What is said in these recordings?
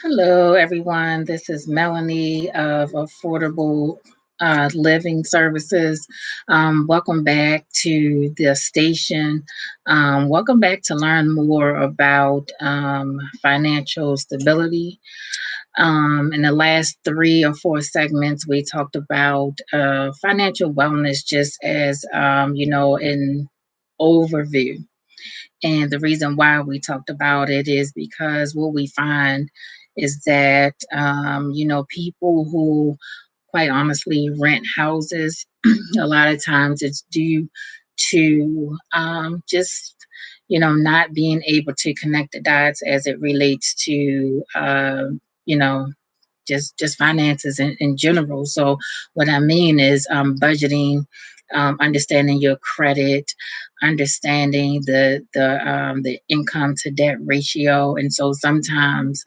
Hello, everyone. This is Melanie of Affordable Living Services. Welcome back to the station. Welcome back to learn more about financial stability. In the last 3 or 4 segments, we talked about financial wellness just as, an overview. And the reason why we talked about it is because what we find is that, people who quite honestly rent houses, a lot of times it's due to just, not being able to connect the dots as it relates to, you know, just finances in general. So what I mean is budgeting, understanding your credit, understanding the income to debt ratio, and so sometimes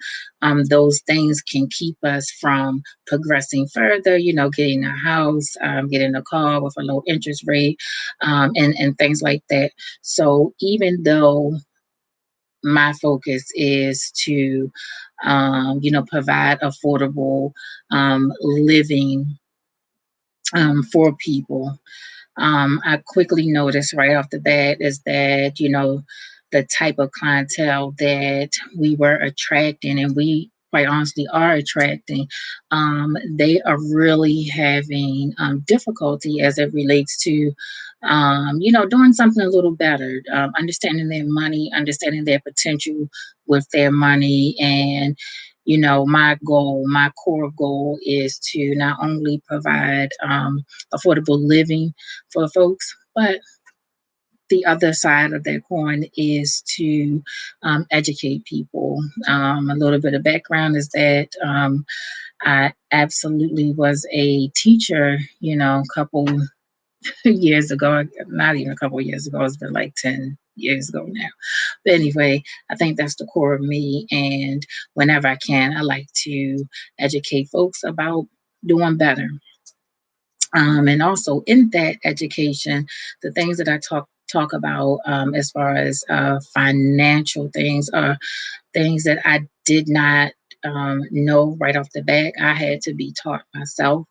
those things can keep us from progressing further. Getting a house, getting a car with a low interest rate, and things like that. So even though my focus is to provide affordable living for people. I quickly noticed right off the bat is that, the type of clientele that we were attracting and we quite honestly are attracting, they are really having difficulty as it relates to, doing something a little better, understanding their money, understanding their potential with their money. And my core goal is to not only provide affordable living for folks, but the other side of that coin is to educate people. A little bit of background is that I absolutely was a teacher, a couple years ago, not even a couple years ago, it's been like 10 years ago now. But anyway, I think that's the core of me. And whenever I can, I like to educate folks about doing better. And also in that education, the things that I talk about as far as financial things are things that I did not know right off the bat. I had to be taught myself.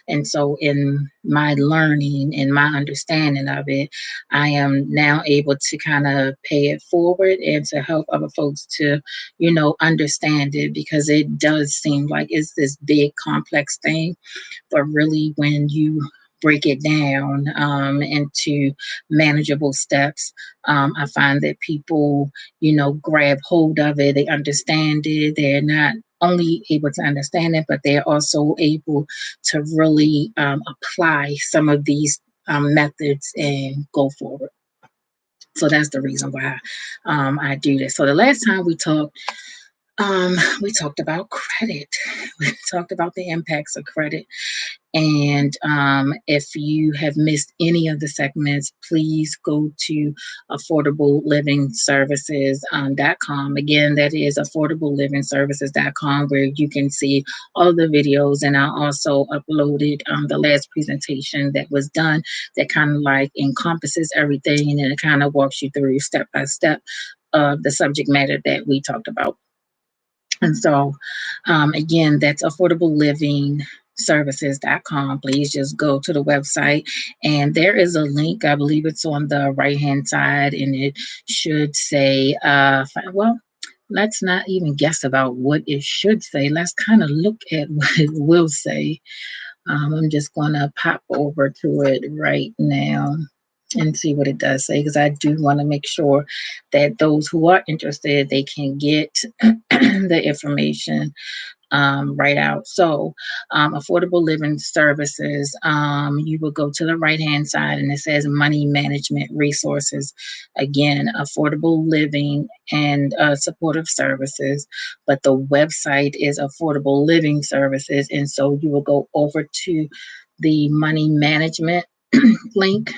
And so, in my learning and my understanding of it, I am now able to kind of pay it forward and to help other folks to, understand it because it does seem like it's this big, complex thing. But really, when you break it down into manageable steps, I find that people, grab hold of it, they understand it, they're not only able to understand it, but they're also able to really apply some of these methods and go forward. So that's the reason why I do this. So the last time we talked about credit. We talked about the impacts of credit. And if you have missed any of the segments, please go to affordablelivingservices.com. Again, that is affordablelivingservices.com, where you can see all the videos. And I also uploaded the last presentation that was done that kind of like encompasses everything and it kind of walks you through step by step of the subject matter that we talked about. And so, again, that's affordablelivingservices.com. Please just go to the website, and there is a link. I believe it's on the right hand side, and it should say, well, let's not even guess about what it should say. Let's kind of look at what it will say. I'm just going to pop over to it right now and see what it does say because I do want to make sure that those who are interested they can get the information right out. So, affordable living services, you will go to the right hand side and it says money management resources. Again, affordable living and supportive services, but the website is affordable living services. And so you will go over to the money management link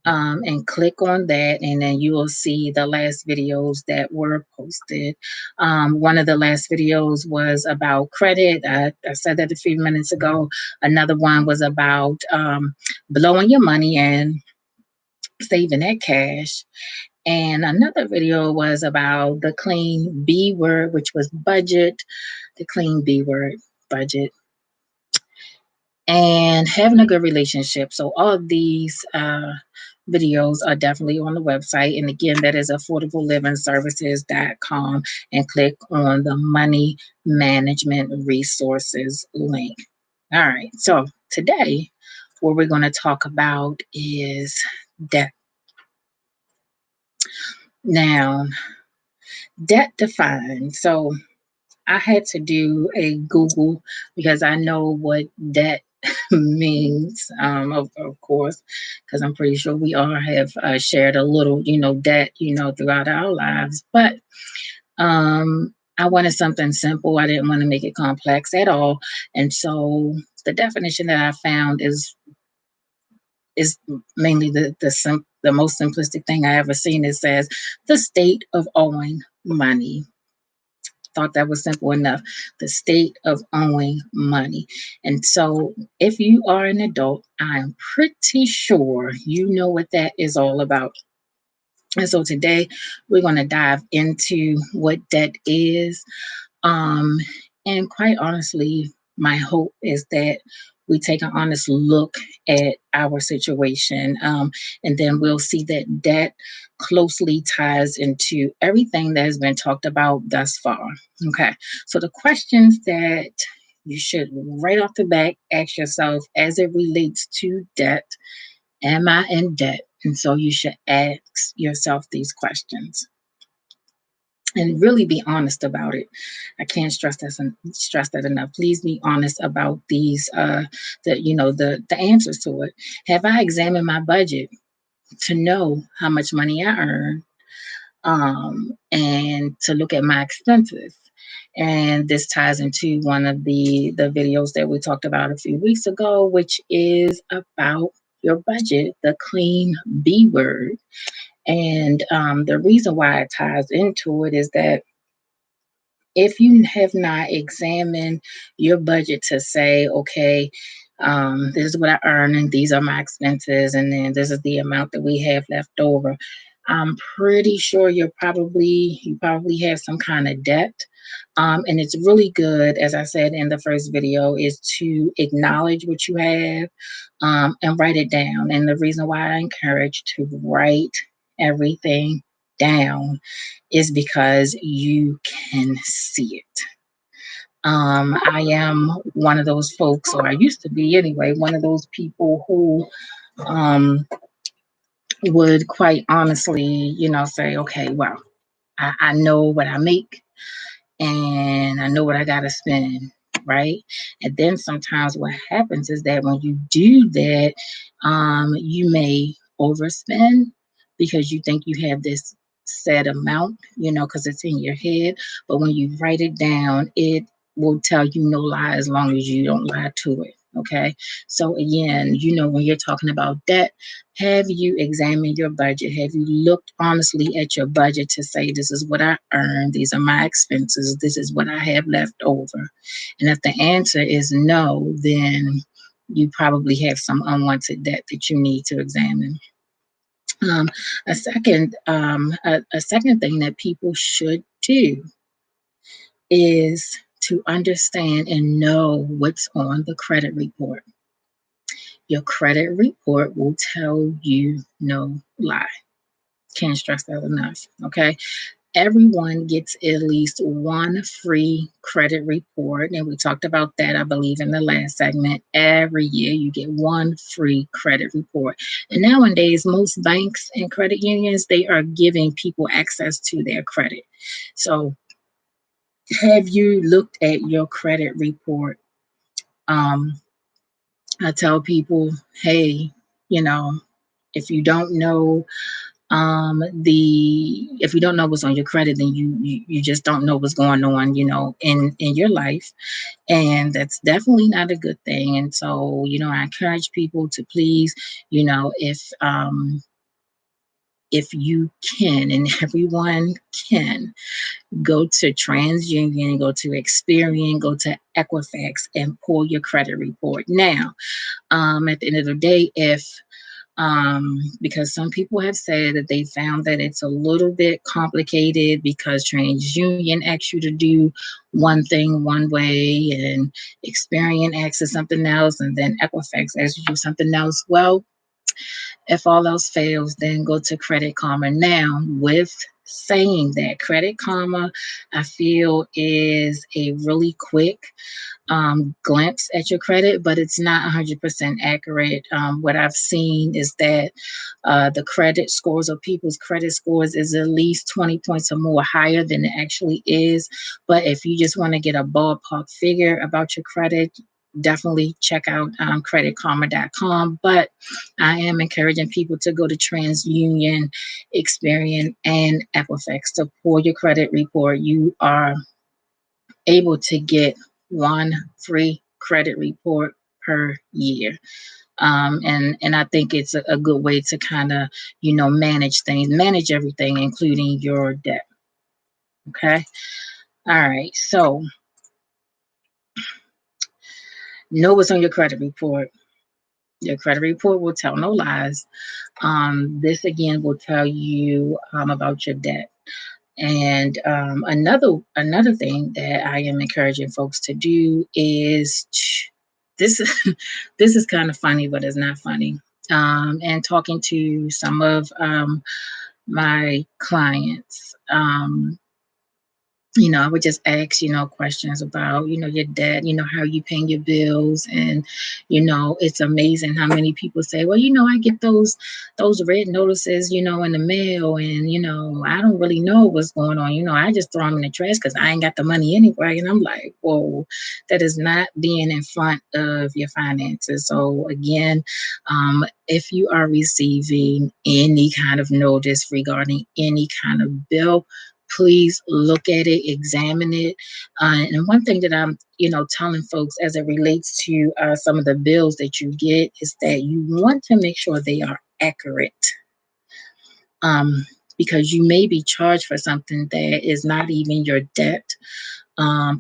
and click on that, and then you will see the last videos that were posted. One of the last videos was about credit. I said that a few minutes ago. Another one was about blowing your money and saving that cash. And another video was about the clean B word, which was budget, the clean B word, budget, and having a good relationship. So all of these videos are definitely on the website. And again, that is affordablelivingservices.com, and click on the money management resources link. All right. So today, what we're going to talk about is debt. Now, debt defined. So I had to do a Google because I know what debt means, of course, because I'm pretty sure we all have shared a little, debt, throughout our lives. But I wanted something simple. I didn't want to make it complex at all. And so the definition that I found is mainly the most simplistic thing I ever seen. It says the state of owing money. Thought that was simple enough. The state of owing money. And so, if you are an adult, I'm pretty sure you know what that is all about. And so, today we're going to dive into what debt is, um, and quite honestly, my hope is that we take an honest look at our situation. And then we'll see that that closely ties into everything that has been talked about thus far. Okay. So the questions that you should right off the bat ask yourself as it relates to debt: am I in debt? And so you should ask yourself these questions and really be honest about it. I can't stress that enough. Please be honest about these the answers to it. Have I examined my budget to know how much money I earn, and to look at my expenses? And this ties into one of the videos that we talked about a few weeks ago, which is about your budget, the clean B word. And the reason why it ties into it is that if you have not examined your budget to say, okay, this is what I earn and these are my expenses, and then this is the amount that we have left over, I'm pretty sure you probably have some kind of debt. And it's really good, as I said in the first video, is to acknowledge what you have, and write it down. And the reason why I encourage to write everything down is because you can see it. I am one of those folks, or I used to be anyway, one of those people who um, would quite honestly, say, okay, well, I know what I make and I know what I got to spend, right? And then sometimes what happens is that when you do that, you may overspend because you think you have this set amount, because it's in your head. But when you write it down, it will tell you no lie as long as you don't lie to it. Okay. So again, when you're talking about debt, have you examined your budget? Have you looked honestly at your budget to say, this is what I earn, these are my expenses, this is what I have left over? And if the answer is no, then you probably have some unwanted debt that you need to examine. Um, a second thing that people should do is to understand and know what's on the credit report. Your credit report will tell you no lie. Can't stress that enough. Okay. Everyone gets at least one free credit report. And we talked about that, I believe, in the last segment. Every year you get one free credit report. And nowadays, most banks and credit unions, they are giving people access to their credit. So have you looked at your credit report? Um, I tell people, hey, you know, if you don't know if you don't know what's on your credit, then you just don't know what's going on, in your life. And that's definitely not a good thing. And so, I encourage people to please, if you can, and everyone can, go to TransUnion, go to Experian, go to Equifax, and pull your credit report. Now, at the end of the day, if Because some people have said that they found that it's a little bit complicated because TransUnion asks you to do one thing one way, and Experian asks you something else, and then Equifax asks you to do something else. Well, if all else fails, then go to Credit Karma. Now, with saying that, Credit Karma, I feel, is a really quick glimpse at your credit, but it's not 100% accurate. What I've seen is that the credit scores of people's credit scores is at least 20 points or more higher than it actually is. But if you just want to get a ballpark figure about your credit, definitely check out creditkarma.com. But I am encouraging people to go to TransUnion, Experian, and Equifax to pull your credit report. You are able to get one free credit report per year. And I think it's a good way to kind of, manage things, manage everything, including your debt. Okay. All right. So know what's on your credit report. Your credit report will tell no lies. This again will tell you about your debt. And another thing that I am encouraging folks to do is this. This is kind of funny, but it's not funny. And talking to some of my clients, I would just ask, questions about, your debt, how you paying your bills. And, it's amazing how many people say, well, I get those red notices, in the mail, and, I don't really know what's going on. I just throw them in the trash because I ain't got the money anyway. And I'm like, whoa, that is not being in front of your finances. So again, if you are receiving any kind of notice regarding any kind of bill, please look at it, examine it. And one thing that I'm, telling folks as it relates to some of the bills that you get is that you want to make sure they are accurate. Because you may be charged for something that is not even your debt.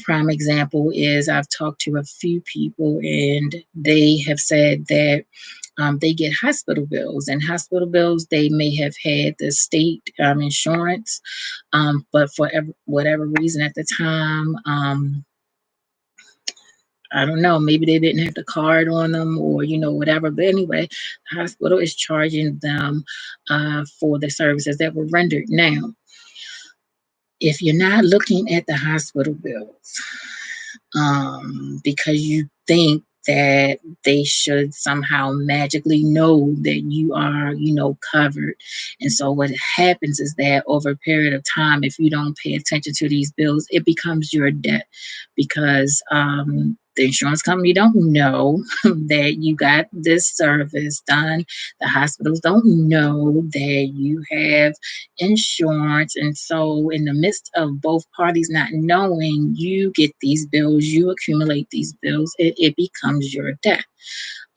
Prime example is I've talked to a few people and they have said that they get hospital bills, and hospital bills, they may have had the state insurance, but for whatever reason at the time, I don't know, maybe they didn't have the card on them or, whatever. But anyway, the hospital is charging them for the services that were rendered. Now, if you're not looking at the hospital bills, because you think that they should somehow magically know that you are, covered. And so what happens is that over a period of time, if you don't pay attention to these bills, it becomes your debt because the insurance company don't know that you got this service done. The hospitals don't know that you have insurance. And so in the midst of both parties not knowing, you get these bills, you accumulate these bills, it becomes your debt.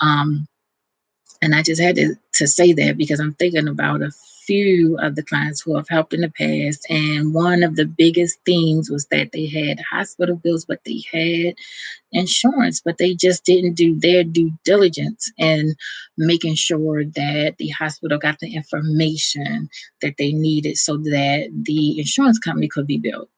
And I just had to say that because I'm thinking about a few of the clients who have helped in the past. And one of the biggest themes was that they had hospital bills, but they had insurance, but they just didn't do their due diligence in making sure that the hospital got the information that they needed so that the insurance company could be billed.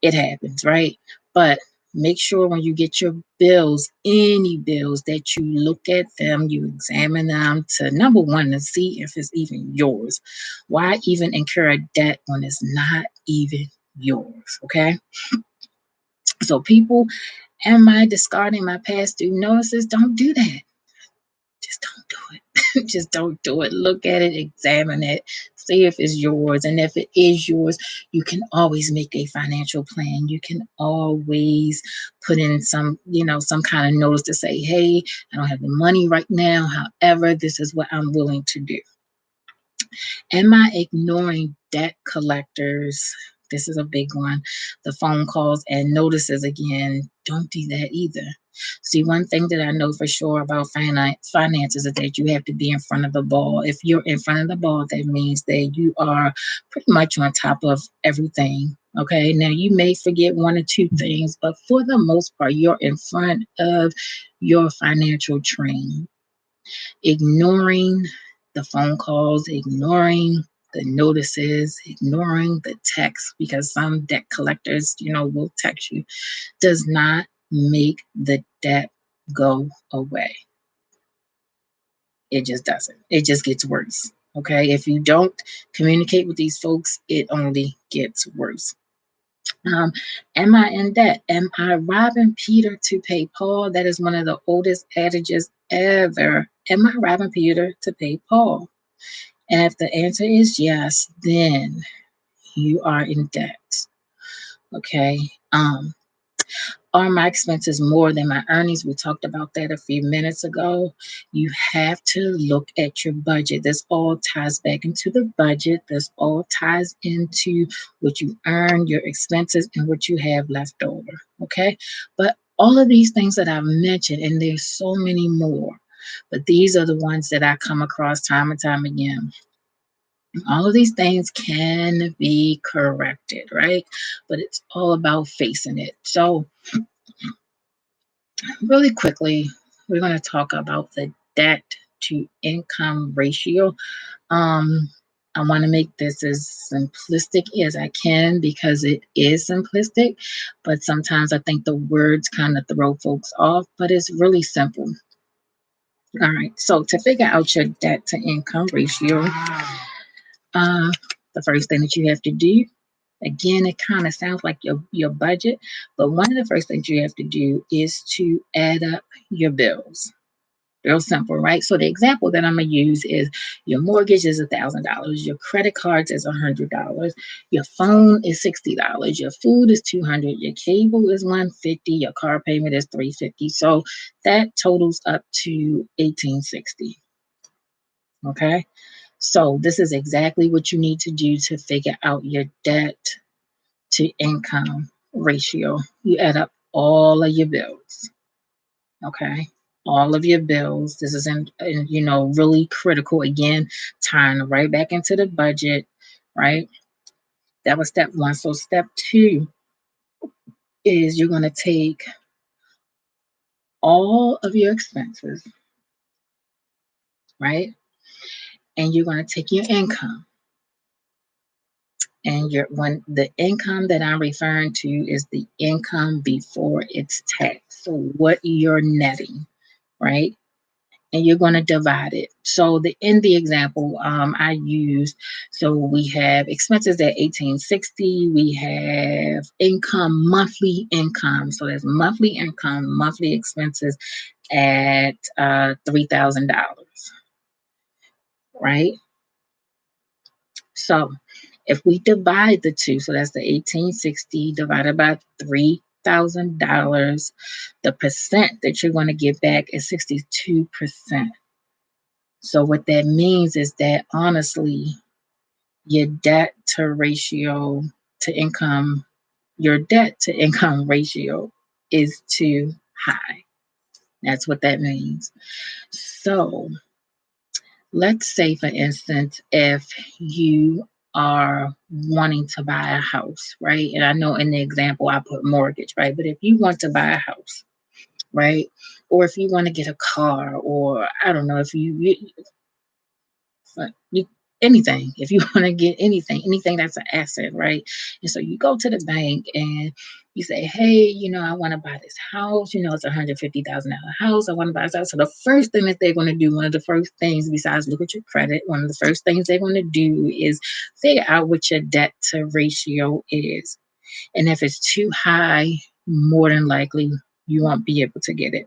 It happens, right? But make sure when you get your bills, any bills, that you look at them, you examine them to number one, to see if it's even yours. Why even incur a debt when it's not even yours? Okay. So people, am I discarding my past due notices? Don't do that. Just don't do it. Just don't do it. Look at it, examine it, see if it's yours. And if it is yours, you can always make a financial plan. You can always put in some kind of notice to say, hey, I don't have the money right now. However, this is what I'm willing to do. Am I ignoring debt collectors? This is a big one. The phone calls and notices again. Don't do that either. See, one thing that I know for sure about finances is that you have to be in front of the ball. If you're in front of the ball, that means that you are pretty much on top of everything. Okay. Now, you may forget one or two things, but for the most part, you're in front of your financial train. Ignoring the phone calls, ignoring the notices, ignoring the text, because some debt collectors, will text you, does not make the debt go away. It just doesn't. It just gets worse. Okay. If you don't communicate with these folks, it only gets worse. Um, am I in debt? Am I robbing Peter to pay Paul? That is one of the oldest adages ever. Am I robbing Peter to pay Paul? And if the answer is yes, then you are in debt. Okay. Are my expenses more than my earnings? We talked about that a few minutes ago. You have to look at your budget. This all ties back into the budget. This all ties into what you earn, your expenses, and what you have left over. Okay. But all of these things that I've mentioned, and there's so many more, but these are the ones that I come across time and time again. All of these things can be corrected, right? But it's all about facing it. So, really quickly, we're going to talk about the debt to income ratio. Um, I want to make this as simplistic as I can because it is simplistic, but sometimes I think the words kind of throw folks off, but it's really simple. All right, so to figure out your debt to income ratio, uh, the first thing that you have to do, again, it kind of sounds like your budget, but one of the first things you have to do is to add up your bills. Real simple, right? So the example that I'm gonna use is your mortgage is $1,000, your credit cards is $100, your phone is $60, your food is $200, your cable is $150, your car payment is $350. So that totals up to $1,860. Okay. So this is exactly what you need to do to figure out your debt to income ratio. You add up all of your bills. Okay. All of your bills. This is really critical. Again, tying right back into the budget, right? That was step one. So step two is you're going to take all of your expenses, right? And you're going to take your income. And the income that I'm referring to is the income before it's taxed. So what you're netting, right? And you're going to divide it. So in the example I used, so we have expenses at 1860. We have monthly income. So there's monthly income, monthly expenses at $3,000, right? So if we divide the two, so that's the 1860 divided by $3,000, the percent that you're going to get back is 62%. So what that means is that honestly, your debt to ratio to income, your debt to income ratio is too high. That's what that means. So let's say, for instance, if you are wanting to buy a house, right? And I know in the example I put mortgage, right? But if you want to buy a house, right? Or if you want to get a car, or I don't know, if you anything, if you want to get anything that's an asset, right? And so you go to the bank and you say, hey, I want to buy this house. It's $150,000 house. I want to buy this house. So the first thing that they're going to do, one of the first things besides look at your credit, one of the first things they're going to do is figure out what your debt to ratio is. And if it's too high, more than likely you won't be able to get it.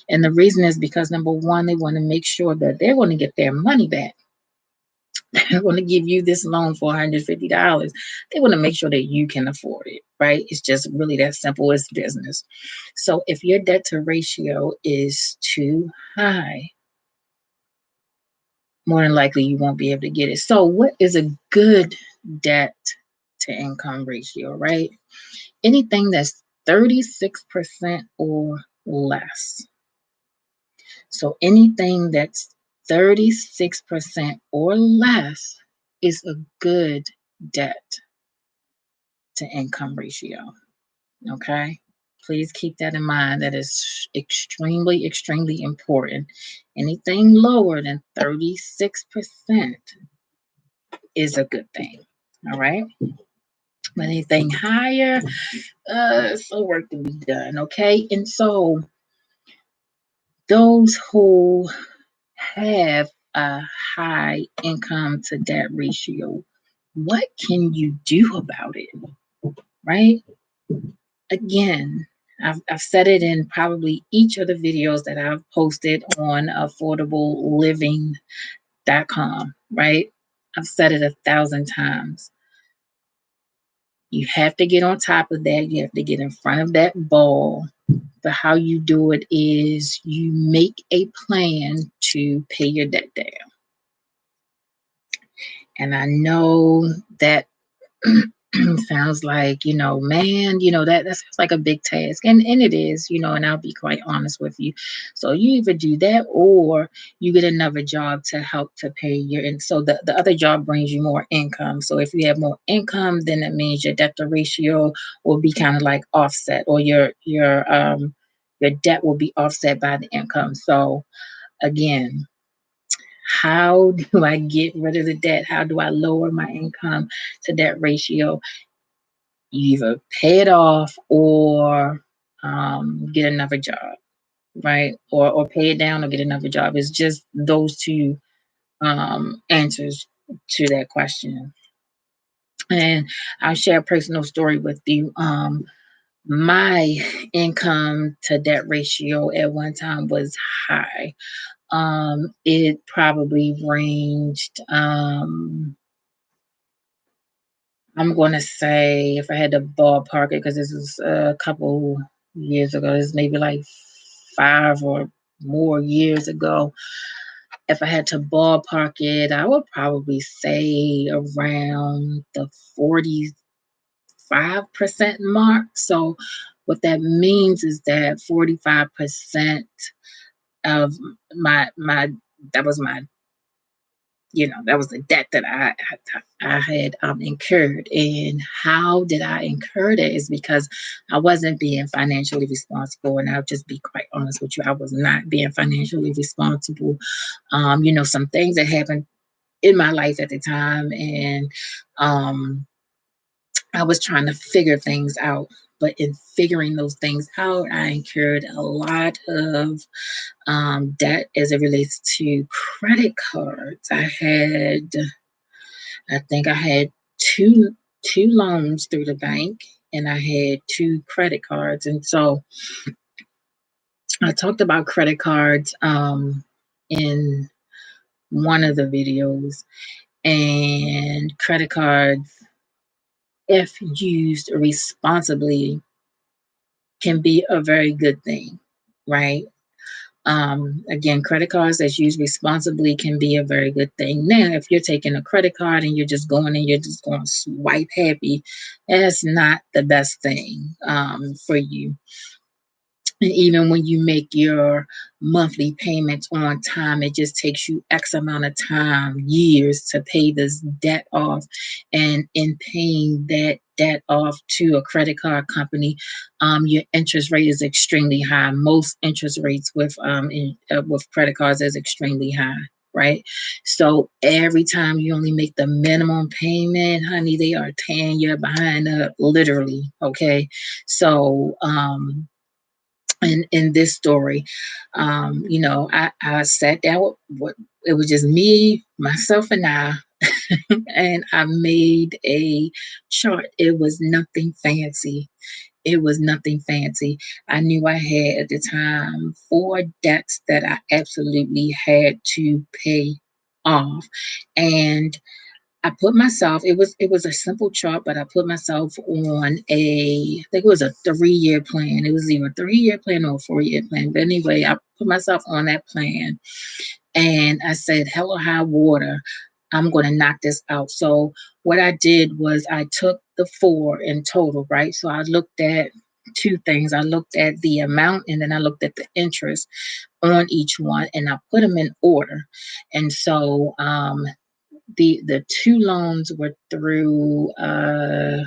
And the reason is because, number one, they want to make sure that they're going to get their money back. They're going to give you this loan for $150. They want to make sure that you can afford it, right? It's just really that simple. It's business. So if your debt to ratio is too high, more than likely you won't be able to get it. So what is a good debt to income ratio, right? Anything that's 36% or less. So anything that's 36% or less is a good debt to income ratio. Okay. Please keep that in mind. That is extremely, extremely important. Anything lower than 36% is a good thing. All right. But anything higher, some work to be done. Okay. And so those who have a high income to debt ratio, what can you do about it? Right? Again, I've said it in probably each of the videos that I've posted on affordableliving.com, right? I've said it 1,000 times. You have to get on top of that. You have to get in front of that ball. But how you do it is you make a plan to pay your debt down. And I know that sounds like, man, that sounds like a big task. And it is, and I'll be quite honest with you. So you either do that or you get another job to help to pay your, and so the other job brings you more income. So if you have more income, then that means your debt to ratio will be kind of like offset, or your debt will be offset by the income. So again, how do I get rid of the debt? How do I lower my income to debt ratio? You either pay it off or get another job, right? Or pay it down or get another job. It's just those two answers to that question. And I'll share a personal story with you. My income to debt ratio at one time was high. It probably ranged, I'm going to say, if I had to ballpark it, because this was a couple years ago, this maybe like 5 or more years ago. If I had to ballpark it, I would probably say around the 45% mark. So, what that means is that 45% of my that was my that was the debt that I had incurred. And how did I incur that? Is because I wasn't being financially responsible. And I'll just be quite honest with you, I was not being financially responsible. Some things that happened in my life at the time, and I was trying to figure things out. But in figuring those things out, I incurred a lot of debt as it relates to credit cards. I think I had two loans through the bank, and I had two credit cards. And so I talked about credit cards in one of the videos, and credit cards, if used responsibly, can be a very good thing, right? Again, credit cards that's used responsibly can be a very good thing. Now, if you're taking a credit card and you're just going and you're just going to swipe happy, that's not the best thing for you. And even when you make your monthly payments on time, it just takes you X amount of time, years, to pay this debt off. And in paying that debt off to a credit card company, your interest rate is extremely high. Most interest rates with credit cards is extremely high. Right. So every time you only make the minimum payment, honey, they are tearing you behind up, literally. Okay. So, in this story, I sat down with it was just me, myself, and I, and I made a chart. It was nothing fancy. It was nothing fancy. I knew I had at the time 4 debts that I absolutely had to pay off, and I put myself, it was a simple chart, but I put myself on I think it was a 3-year plan. It was either a 3-year plan or a 4-year plan. But anyway, I put myself on that plan, and I said, hell or high water, I'm going to knock this out. So what I did was I took the 4 in total, right? So I looked at two things. I looked at the amount, and then I looked at the interest on each one, and I put them in order. And so The two loans were through a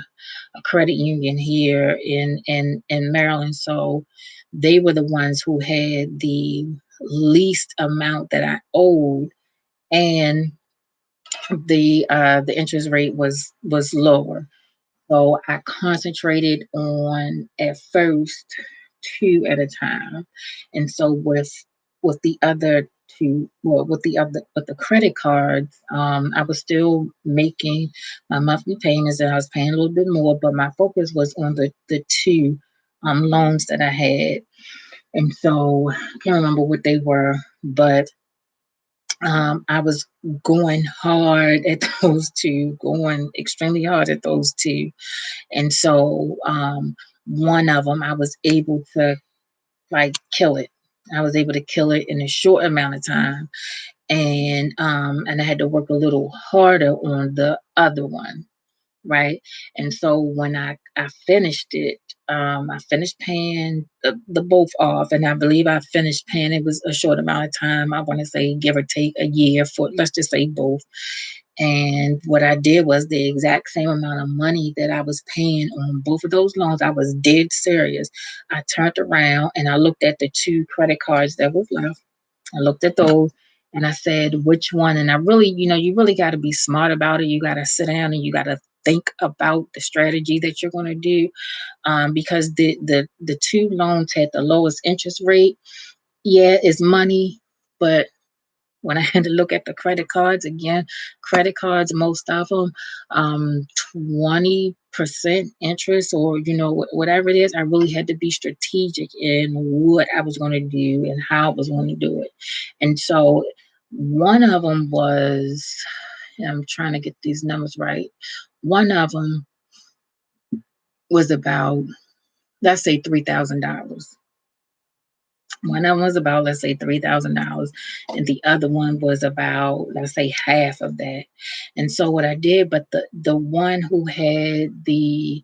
credit union here in Maryland. So they were the ones who had the least amount that I owed, and the interest rate was lower. So I concentrated on at first two at a time. And so with the other two, well, with the credit cards, I was still making my monthly payments and I was paying a little bit more, but my focus was on the two loans that I had. And so I can't remember what they were, but I was going hard at those two, going extremely hard at those two. And so one of them I was able to like kill it. I was able to kill it in a short amount of time, and I had to work a little harder on the other one, right? And so when I finished it, I finished paying the both off, and I believe I finished paying. It was a short amount of time. I want to say give or take a year for, let's just say, both. And what I did was the exact same amount of money that I was paying on both of those loans. I was dead serious. I turned around and I looked at the two credit cards that was left. I looked at those and I said, which one? And I really, you really got to be smart about it. You got to sit down and you got to think about the strategy that you're going to do, because the two loans had the lowest interest rate. Yeah, it's money, but when I had to look at the credit cards again, credit cards, most of them, 20% interest, or whatever it is. I really had to be strategic in what I was going to do and how I was going to do it. And so one of them was, I'm trying to get these numbers right. One of them was about, let's say, $3,000. One of them was about, let's say, $3,000, and the other one was about, let's say, half of that. And so what I did, but the one who had the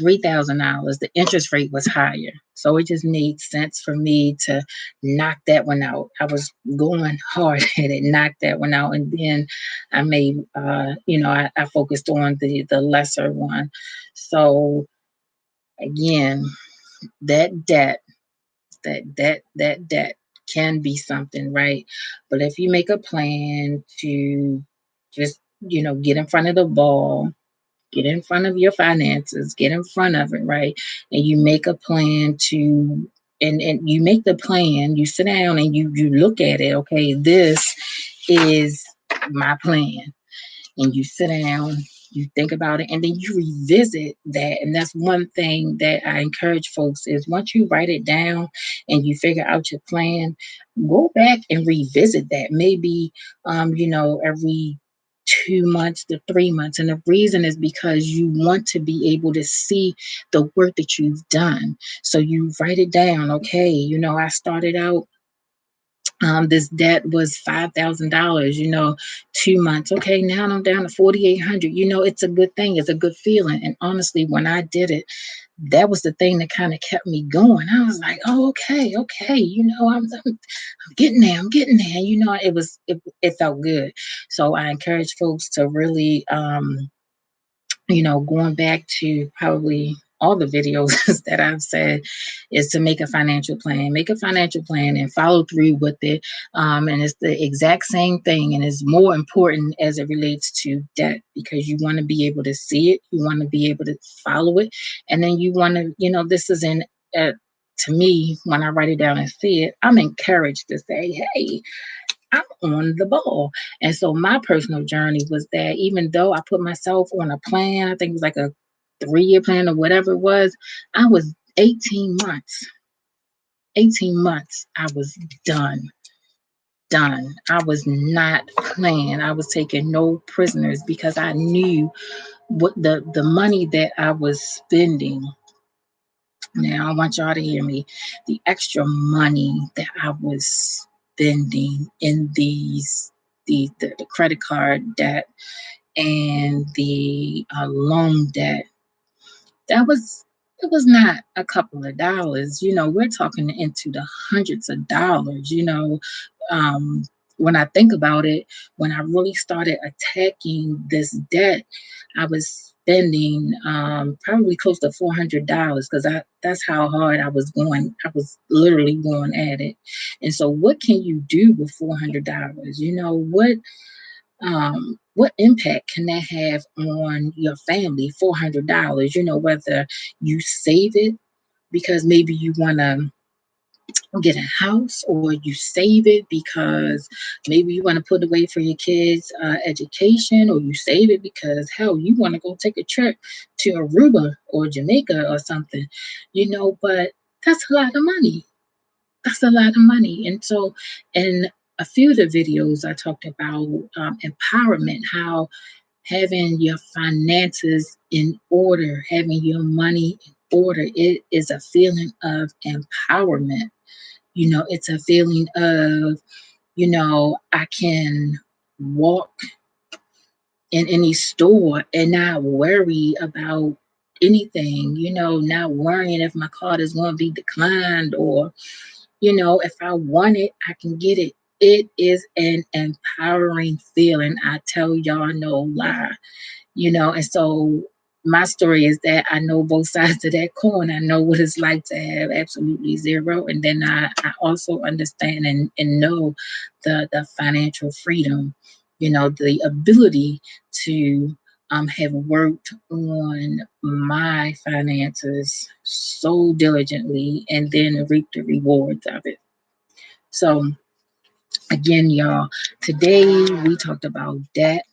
$3,000, the interest rate was higher, so it just made sense for me to knock that one out. I was going hard at it, knock that one out, and then I made, I focused on the lesser one. So again, that debt that can be something, right? But if you make a plan to just, get in front of the ball, get in front of your finances, get in front of it, right? And you make a plan to, and you make the plan, you sit down and you look at it, okay, this is my plan, and you sit down, you think about it, and then you revisit that. And that's one thing that I encourage folks is, once you write it down and you figure out your plan, go back and revisit that. Maybe every 2 months to 3 months. And the reason is because you want to be able to see the work that you've done. So you write it down. Okay, I started out, this debt was $5,000, 2 months. Okay, now I'm down to 4,800. It's a good thing. It's a good feeling. And honestly, when I did it, that was the thing that kind of kept me going. I was like, oh, okay, okay. I'm getting there. I'm getting there. It felt good. So I encourage folks to really, going back to probably all the videos that I've said, is to make a financial plan. Make a financial plan and follow through with it. And it's the exact same thing, and it's more important as it relates to debt, because you want to be able to see it, you want to be able to follow it, and then you want to, this is in. To me, when I write it down and see it, I'm encouraged to say, hey, I'm on the ball. And so my personal journey was that, even though I put myself on a plan, I think it was like a 3-year plan or whatever it was, I was 18 months. 18 months, I was done. Done. I was not playing. I was taking no prisoners, because I knew what the money that I was spending. Now, I want y'all to hear me. The extra money that I was spending in the credit card debt and the loan debt, that was it was not a couple of dollars. We're talking into the hundreds of dollars. Um, when I think about it, when I really started attacking this debt, I was spending probably close to $400 because that's how hard I was going. I was literally going at it. And so, what can you do with $400? What impact can that have on your family? $400. Whether you save it because maybe you want to get a house, or you save it because maybe you want to put away for your kids education, or you save it because hell, you want to go take a trip to Aruba or Jamaica or something. But that's a lot of money. That's a lot of money. And so in a few of the videos I talked about empowerment, how having your finances in order, having your money in order, it is a feeling of empowerment. It's a feeling of, I can walk in any store and not worry about anything, not worrying if my card is going to be declined, or, if I want it, I can get it. It is an empowering feeling. I tell y'all no lie. And so my story is that I know both sides of that coin. I know what it's like to have absolutely zero. And then I also understand and know the financial freedom, the ability to have worked on my finances so diligently and then reap the rewards of it. So again, y'all, today we talked about debt,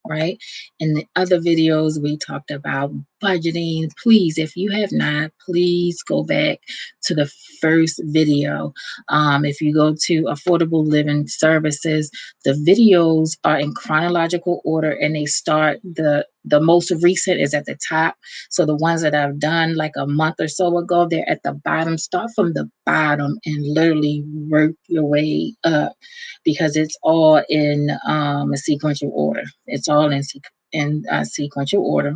right? In the other videos, we talked about budgeting. Please, if you have not, please go back to the first video. If you go to Affordable Living Services, the videos are in chronological order, and they start the most recent is at the top. So the ones that I've done like a month or so ago, they're at the bottom. Start from the bottom and literally work your way up, because it's all in a sequential order. It's all in sequential order.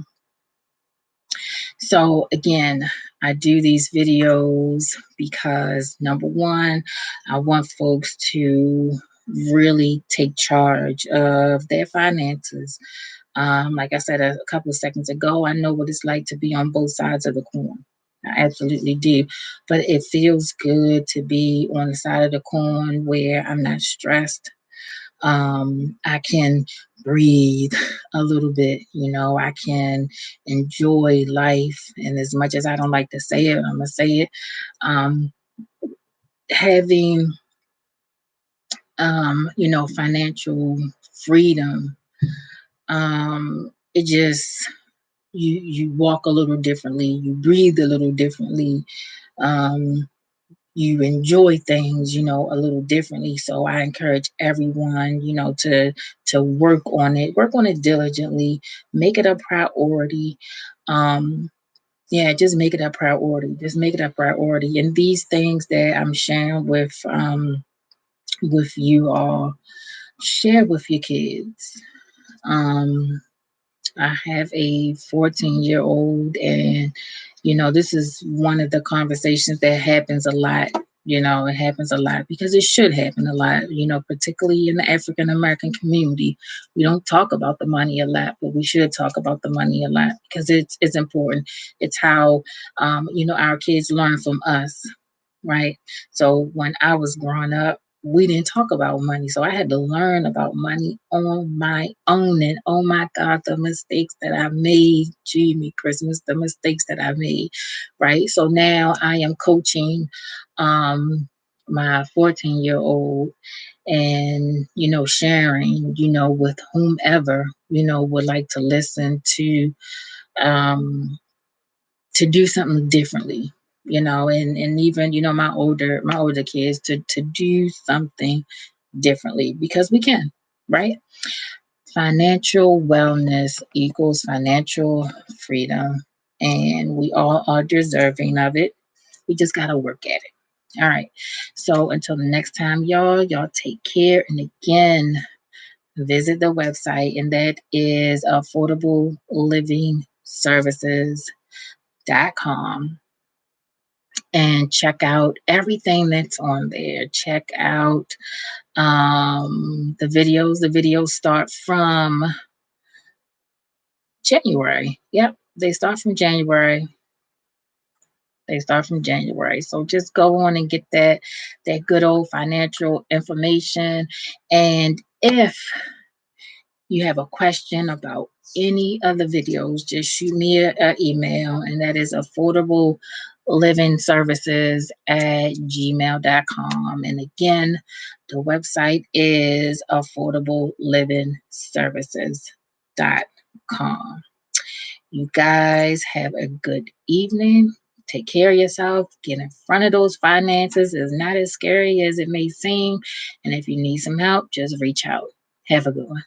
So again, I do these videos because number one, I want folks to really take charge of their finances. Like I said a couple of seconds ago, I know what it's like to be on both sides of the coin. I absolutely do. But it feels good to be on the side of the coin where I'm not stressed. I can breathe a little bit, I can enjoy life. And as much as I don't like to say it, I'm going to say it. Um, Having, financial freedom, it just, you walk a little differently, you breathe a little differently. Um, you enjoy things, a little differently. So I encourage everyone, to work on it diligently, make it a priority. Yeah, just make it a priority. Just make it a priority. And these things that I'm sharing with you all, share with your kids. Um, I have a 14-year-old, and this is one of the conversations that happens a lot. It happens a lot because it should happen a lot, particularly in the African American community. We don't talk about the money a lot, but we should talk about the money a lot because it's important. It's how our kids learn from us, right? So when I was growing up, we didn't talk about money. So I had to learn about money on my own. And oh my God, the mistakes that I made, Jimmy Christmas, the mistakes that I made, right? So now I am coaching my 14-year-old, and, sharing, with whomever, would like to listen um, to do something differently, and even, my older kids to do something differently, because we can, right? Financial wellness equals financial freedom, and we all are deserving of it. We just got to work at it. All right. So until the next time, y'all take care. And again, visit the website, and that is affordablelivingservices.com, and check out everything that's on there. Check out The videos start from January. Yep, they start from January. They start from January. So just go on and get that good old financial information. And if you have a question about any of the videos, just shoot me an email, and that is affordable living services at gmail.com. And again, the website is affordablelivingservices.com. You guys have a good evening. Take care of yourself. Get in front of those finances. It's not as scary as it may seem. And if you need some help, just reach out. Have a good one.